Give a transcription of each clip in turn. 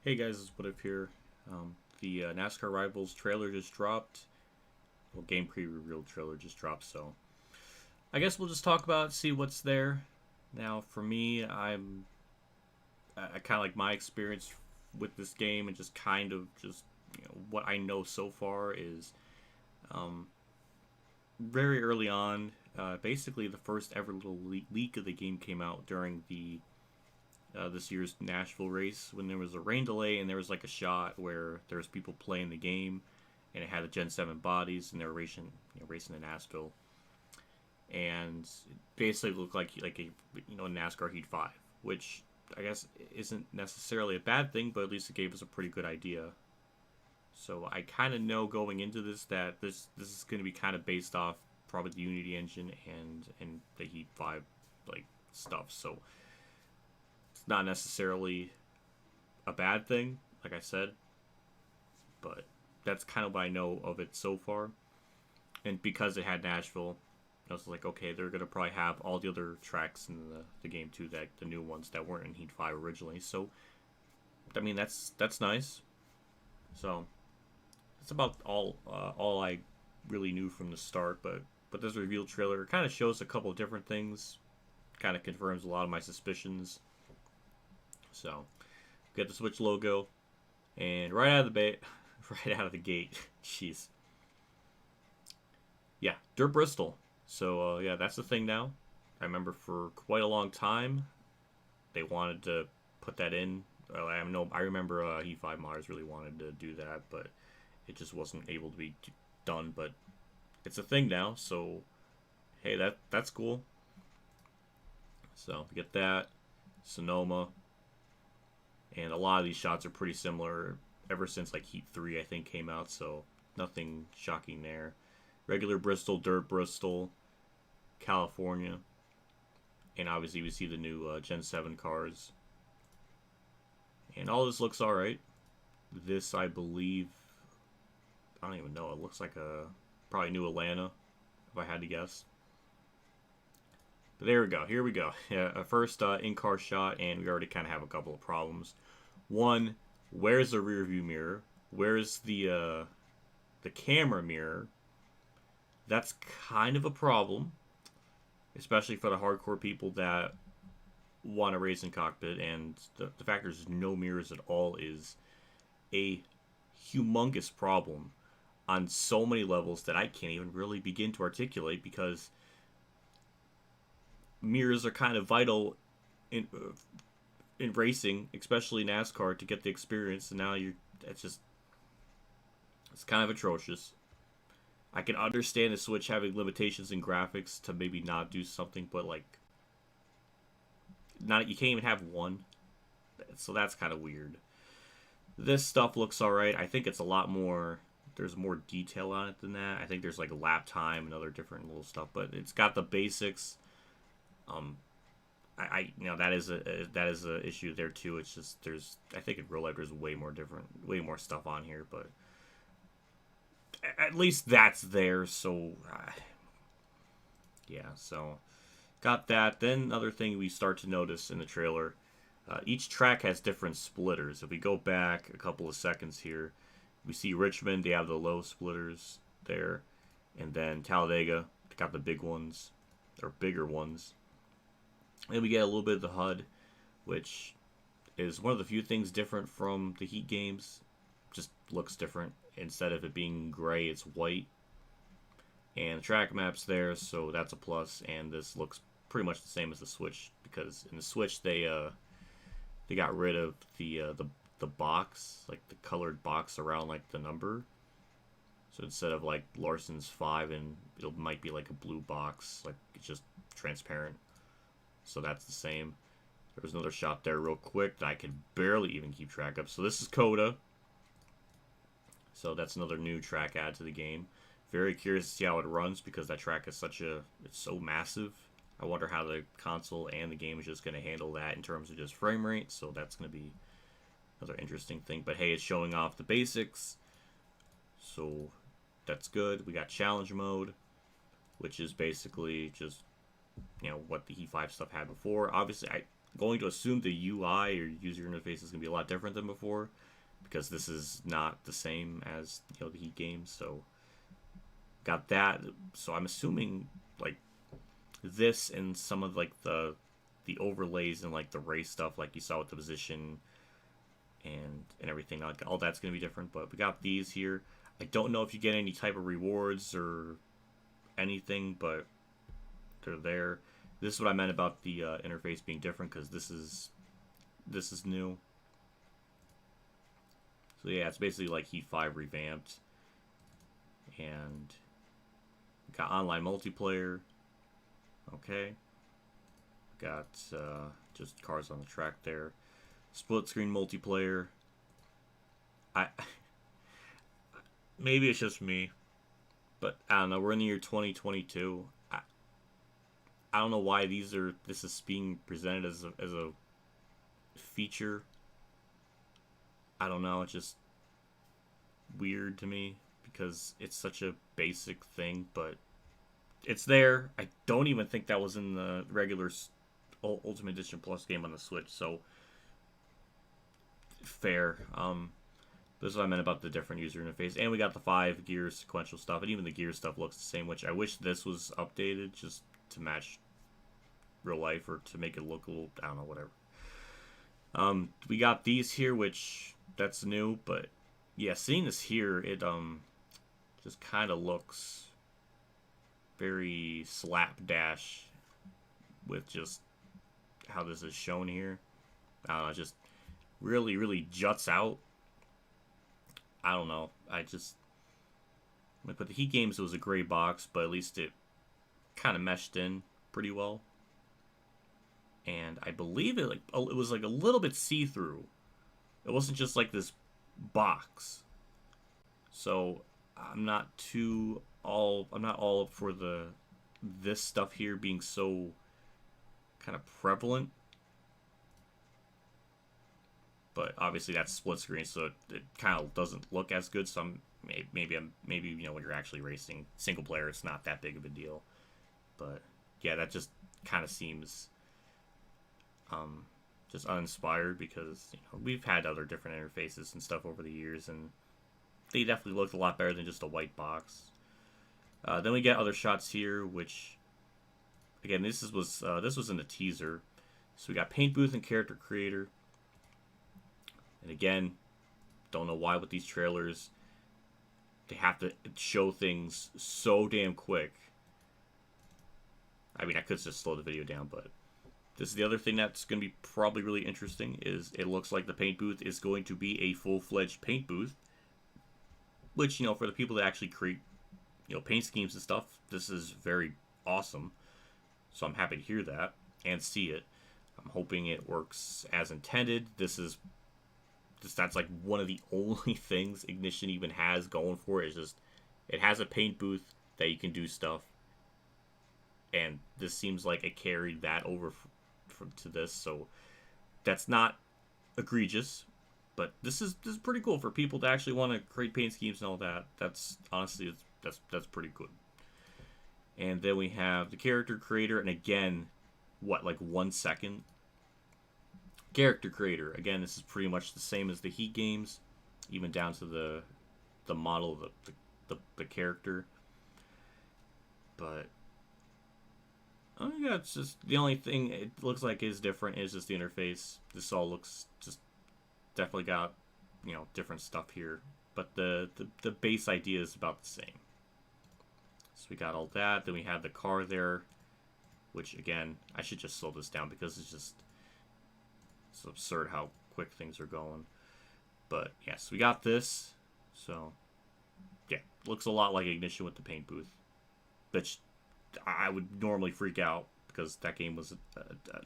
Hey guys, it's WhatiF here. The NASCAR Rivals trailer just dropped. Well, game pre-reveal trailer just dropped, so I guess we'll just talk about it, see what's there. Now, for me, I kind of like my experience with this game, and just kind of just what I know so far is um, very early on. Basically, the first ever little leak of the game came out during the this year's Nashville race when there was a rain delay and there was like a shot where there was people playing the game and it had the Gen 7 bodies and they were racing in Nashville, and it basically looked like a NASCAR Heat 5, which I guess isn't necessarily a bad thing, but at least it gave us a pretty good idea. So I kind of know going into this that this is going to be kind of based off probably the Unity engine and the Heat 5 like stuff. So it's not necessarily a bad thing, like I said, but that's kind of what I know of it so far. And because it had Nashville, I was like, okay, they're gonna probably have all the other tracks in the game too, that the new ones that weren't in Heat 5 originally. So, I mean, that's nice. So that's about all I really knew from the start. But this reveal trailer kind of shows a couple of different things, kind of confirms a lot of my suspicions. So, get the Switch logo, and right out of the right out of the gate, jeez, yeah, Dirt Bristol. So yeah, that's the thing now. I remember for quite a long time they wanted to put that in. I remember E5 modders really wanted to do that, but it just wasn't able to be done. But it's a thing now, so hey, that's cool. So we get that Sonoma. And a lot of these shots are pretty similar ever since like Heat 3, I think, came out, so nothing shocking there. Regular Bristol, Dirt Bristol, California. And obviously we see the new Gen 7 cars. And all this looks alright. This, I believe, I don't even know, it looks like a probably new Atlanta, if I had to guess. But there we go. Here we go. Yeah, a first in-car shot, and we already kind of have a couple of problems. One, where's the rear view mirror? Where's the camera mirror? That's kind of a problem, especially for the hardcore people that want to race in cockpit. And the fact there's no mirrors at all is a humongous problem on so many levels that I can't even really begin to articulate, because mirrors are kind of vital in racing, especially NASCAR, to get the experience. And now it's kind of atrocious. I can understand the Switch having limitations in graphics to maybe not do something, but like, not, you can't even have one, so that's kind of weird. This stuff looks alright. I think it's a lot more. There's more detail on it than that. I think there's like lap time and other different little stuff, but it's got the basics. I that is a issue there too. It's just I think in real life there's way more stuff on here, but at least that's there. So yeah, so got that. Then another thing we start to notice in the trailer, each track has different splitters. If we go back a couple of seconds here, we see Richmond, they have the low splitters there, and then Talladega, they got the big ones, or bigger ones. And we get a little bit of the HUD, which is one of the few things different from the Heat games. Just looks different. Instead of it being gray, it's white. And the track map's there, so that's a plus. And this looks pretty much the same as the Switch, because in the Switch they got rid of the box, like the colored box around like the number. So instead of like Larson's 5, and it might be like a blue box, like it's just transparent. So that's the same. There was another shot there real quick that I could barely even keep track of. So this is Coda. So that's another new track add to the game. Very curious to see how it runs, because that track is it's so massive. I wonder how the console and the game is just going to handle that in terms of just frame rate. So that's going to be another interesting thing. But hey, it's showing off the basics, so that's good. We got challenge mode, which is basically just what the E5 stuff had before. Obviously, going to assume the UI or user interface is going to be a lot different than before, because this is not the same as, you know, the Heat games. So got that. So I'm assuming like this and some of like the overlays and like the race stuff, like you saw with the position and everything, like all that's going to be different. But we got these here. I don't know if you get any type of rewards or anything, but they're there. This is what I meant about the interface being different, because this is new. So yeah, it's basically like Heat 5 revamped, and got online multiplayer. Okay, got just cars on the track there. Split screen multiplayer. I maybe it's just me, but I don't know. We're in the year 2022. I don't know why this is being presented as a feature. I don't know. It's just weird to me because it's such a basic thing, but it's there. I don't even think that was in the regular Ultimate Edition Plus game on the Switch. So fair. This is what I meant about the different user interface. And we got the 5 gear sequential stuff, and even the gear stuff looks the same, which I wish this was updated just to match real life, or to make it look a little, I don't know, whatever. We got these here, which that's new, but yeah, seeing this here, it just kind of looks very slapdash with just how this is shown here. I don't know, just really, really juts out. I don't know. But the Heat games, it was a gray box, but at least it kind of meshed in pretty well. And I believe it was like a little bit see-through. It wasn't just like this box. So I'm not all up for this stuff here being so kind of prevalent. But obviously that's split screen, so it kind of doesn't look as good. So maybe you know, when you're actually racing single player, it's not that big of a deal. But yeah, that just kind of seems just uninspired, because you know, we've had other different interfaces and stuff over the years, and they definitely looked a lot better than just a white box. Then we get other shots here, which again, this was in the teaser. So we got paint booth and character creator. And again, don't know why with these trailers they have to show things so damn quick. I mean, I could just slow the video down, but this is the other thing that's going to be probably really interesting, is it looks like the paint booth is going to be a full-fledged paint booth, which, you know, for the people that actually create, you know, paint schemes and stuff, this is very awesome. So I'm happy to hear that and see it. I'm hoping it works as intended. That's like one of the only things Ignition even has going for it, is just it has a paint booth that you can do stuff, and this seems like it carried that over to this. So that's not egregious, but this is pretty cool for people to actually want to create paint schemes and all that. That's honestly that's pretty good. And then we have the character creator, and again, what, like 1 second? Character creator, again, this is pretty much the same as the Heat games, even down to the model of the character. But yeah, it's just the only thing it looks like is different is just the interface. This all looks just definitely got, you know, different stuff here, but the base idea is about the same. So we got all that. Then we have the car there, which again, I should just slow this down because it's absurd how quick things are going. But yes, yeah, so we got this. So yeah, looks a lot like Ignition with the paint booth, which I would normally freak out because that game was an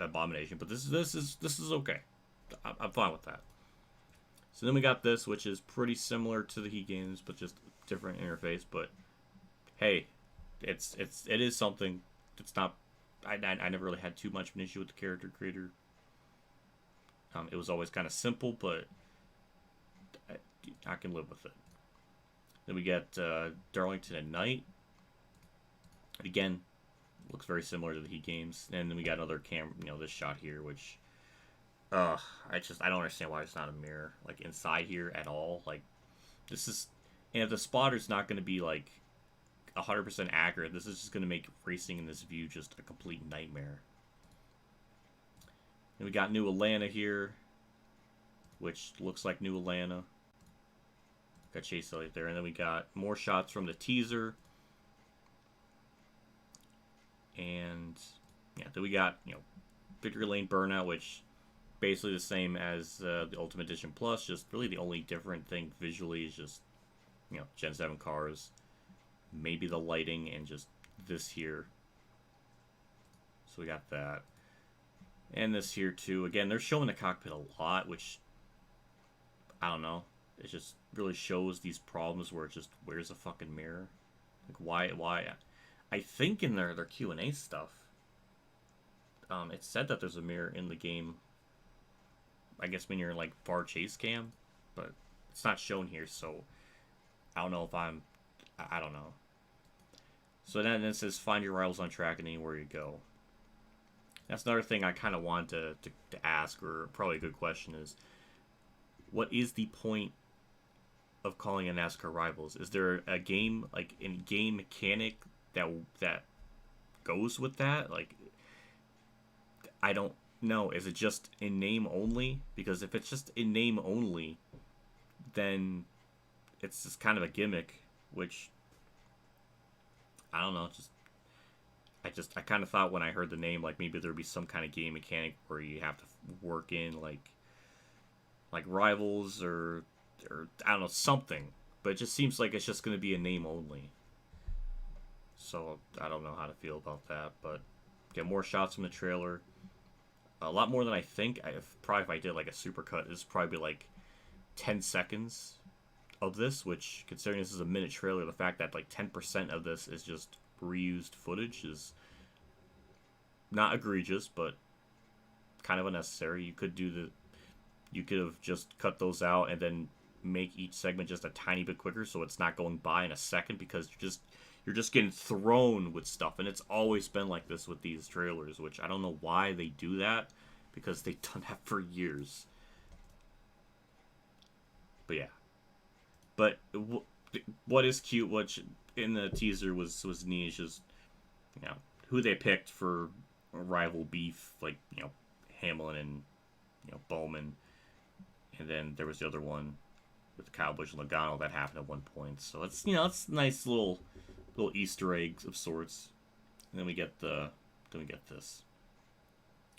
abomination. But this is okay. I'm fine with that. So then we got this, which is pretty similar to the Heat games, but just different interface. But hey, it is something. It's not. I never really had too much of an issue with the character creator. It was always kind of simple, but I can live with it. Then we get Darlington at night. Again, looks very similar to the Heat games. And then we got another camera, you know, this shot here, which Ugh, I don't understand why it's not a mirror like inside here at all. Like this is, and if the spotter's not going to be like 100% accurate, this is just going to make racing in this view just a complete nightmare. And we got New Atlanta here, which looks like New Atlanta. Got Chase Elliott there, and then we got more shots from the teaser. And yeah, then we got, Victory Lane Burnout, which basically the same as the Ultimate Edition Plus. Just really the only different thing visually is just, Gen 7 cars, maybe the lighting, and just this here. So we got that. And this here too. Again, they're showing the cockpit a lot, which I don't know. It just really shows these problems where it just, where's a fucking mirror? Like why? I think in their Q&A stuff, it said that there's a mirror in the game. I guess when you're in like far chase cam, but it's not shown here, so I don't know if I don't know. So then it says find your rivals on track and anywhere you go. That's another thing I kind of want to ask, or probably a good question is, what is the point of calling a NASCAR Rivals? Is there a game, like a game mechanic that goes with that? Like, I don't know. Is it just in name only? Because if it's just in name only, then it's just kind of a gimmick, which I don't know. I kind of thought when I heard the name, like maybe there'd be some kind of game mechanic where you have to work in like rivals or I don't know, something. But it just seems like it's just going to be a name only. So I don't know how to feel about that. But get more shots from the trailer. A lot more than I think. Probably if I did like a supercut, this would probably be like 10 seconds of this, which, considering this is a minute trailer, the fact that like 10% of this is just reused footage is not egregious, but kind of unnecessary. You could have just cut those out and then make each segment just a tiny bit quicker, so it's not going by in a second, because you're just getting thrown with stuff, and it's always been like this with these trailers, which I don't know why they do that, because they've done that for years. But yeah, but what is cute, which in the teaser was neat, is just who they picked for rival beef, like Hamlin and Bowman, and then there was the other one with Kyle Busch and Logano that happened at one point. So it's it's nice little Easter eggs of sorts. And then we get this,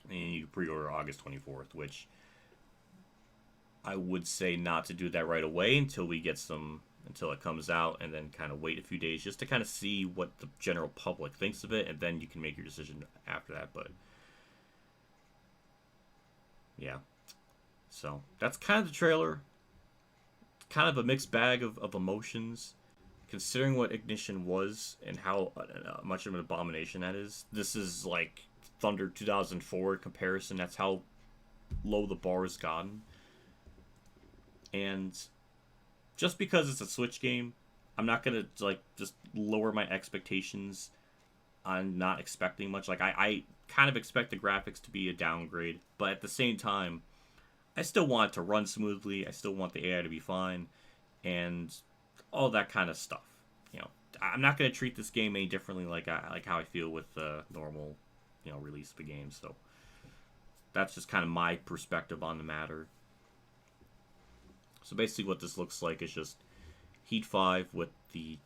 and you pre-order August 24th, which I would say not to do that right away until it comes out, and then kind of wait a few days just to kind of see what the general public thinks of it, and then you can make your decision after that. But yeah, so that's kind of the trailer. Kind of a mixed bag of emotions, considering what Ignition was and how much of an abomination that is. This is like Thunder 2004 in comparison. That's how low the bar has gotten. And just because it's a Switch game, I'm not gonna just lower my expectations. I'm not expecting much. Like I kind of expect the graphics to be a downgrade, but at the same time, I still want it to run smoothly. I still want the AI to be fine, and all that kind of stuff. I'm not gonna treat this game any differently like how I feel with the normal, release of a game. So that's just kind of my perspective on the matter. So basically what this looks like is just Heat 5 with the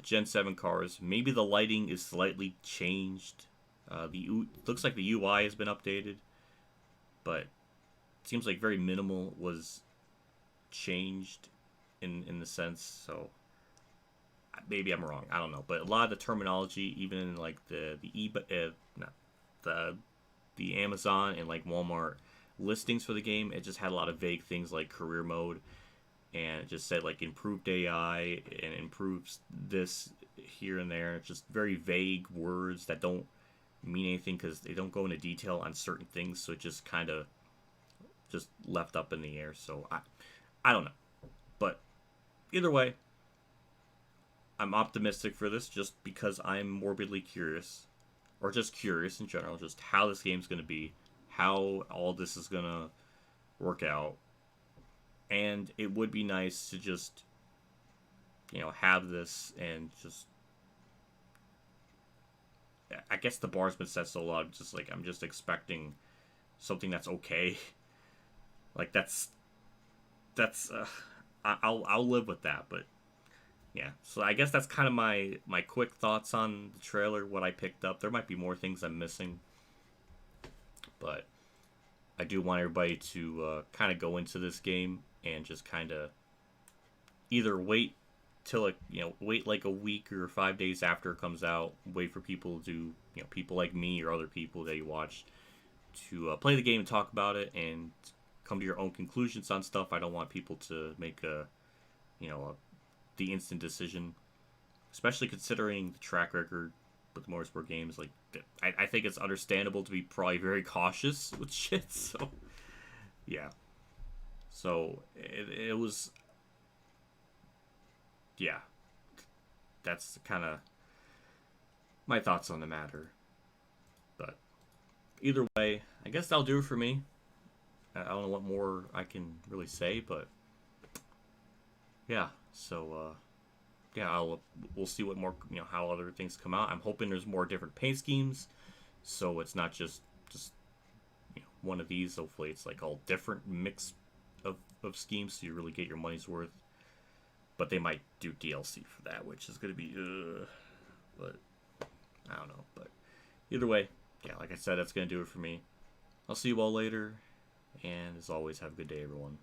Gen 7 cars. Maybe the lighting is slightly changed. Looks like the UI has been updated, but it seems like very minimal was changed in the sense. So maybe I'm wrong. I don't know. But a lot of the terminology, even in like the Amazon and like Walmart listings for the game, it just had a lot of vague things like career mode, and it just said like improved AI and improves this here and there. It's just very vague words that don't mean anything because they don't go into detail on certain things, so it just kind of just left up in the air. So I don't know, but either way, I'm optimistic for this just because I'm morbidly curious, or just curious in general, just how this game's going to be, how all this is gonna work out. And it would be nice to just, have this and just. I guess the bar's been set so low. Just like I'm just expecting something that's okay. Like that's I'll live with that. But yeah, so I guess that's kind of my quick thoughts on the trailer. What I picked up. There might be more things I'm missing, but I do want everybody to kind of go into this game and just kind of either wait till wait like a week or 5 days after it comes out. Wait for people to people like me or other people that you watch to play the game and talk about it and come to your own conclusions on stuff. I don't want people to make the instant decision, especially considering the track record with motorsport games. Like I think it's understandable to be probably very cautious with shit. So yeah, so it was yeah. That's kind of my thoughts on the matter. But either way, I guess that'll do it for me. I don't know what more I can really say, but yeah. So yeah, we'll see what more how other things come out. I'm hoping there's more different paint schemes, so it's not just one of these. Hopefully, it's like all different mix of schemes, so you really get your money's worth. But they might do DLC for that, which is going to be, but I don't know. But either way, yeah, like I said, that's going to do it for me. I'll see you all later, and as always, have a good day, everyone.